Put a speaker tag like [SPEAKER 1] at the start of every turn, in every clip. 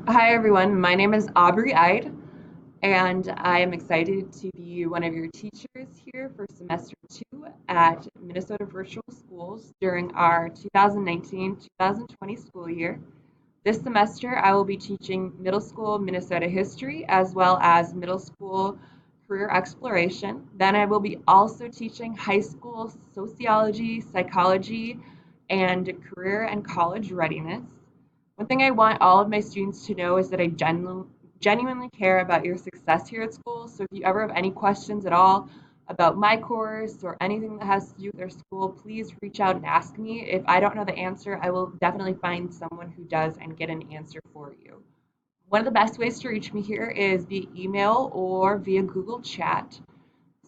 [SPEAKER 1] Hi everyone, my name is Aubrey Eid, and I am excited to be one of your teachers here for semester 2 at Minnesota Virtual Schools during our 2019-2020 school year. This semester, I will be teaching middle school Minnesota history as well as middle school career exploration. Then I will be also teaching high school sociology, psychology, and career and college readiness. One thing I want all of my students to know is that I genuinely care about your success here at school. So if you ever have any questions at all about my course or anything that has to do with our school, please reach out and ask me. If I don't know the answer, I will definitely find someone who does and get an answer for you. One of the best ways to reach me here is via email or via Google Chat.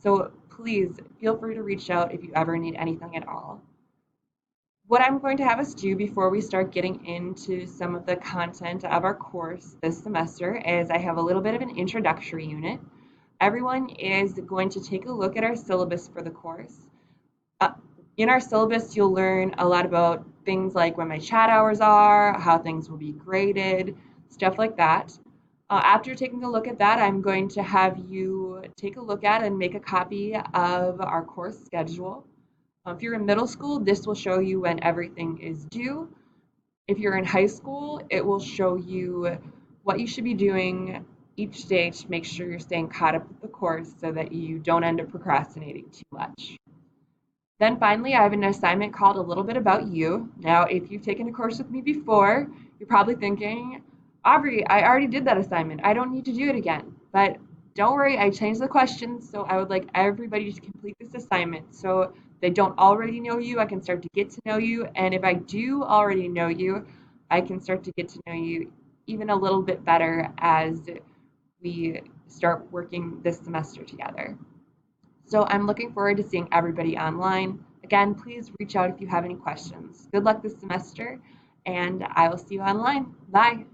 [SPEAKER 1] So please feel free to reach out if you ever need anything at all. What I'm going to have us do before we start getting into some of the content of our course this semester is I have a little bit of an introductory unit. Everyone is going to take a look at our syllabus for the course. Uh, in our syllabus, you'll learn a lot about things like when my chat hours are, how things will be graded, stuff like that. After taking a look at that, I'm going to have you take a look at and make a copy of our course schedule. If you're in middle school, this will show you when everything is due. If you're in high school, it will show you what you should be doing each day to make sure you're staying caught up with the course so that you don't end up procrastinating too much. Then finally, I have an assignment called A Little Bit About You. Now, if you've taken a course with me before, you're probably thinking, Aubrey, I already did that assignment. I don't need to do it again. But don't worry, I changed the questions, so I would like everybody to complete this assignment. So they don't already know you, I can start to get to know you. And if I do already know you, I can start to get to know you even a little bit better as we start working this semester together. So I'm looking forward to seeing everybody online. Again, please reach out if you have any questions. Good luck this semester, and I will see you online. Bye.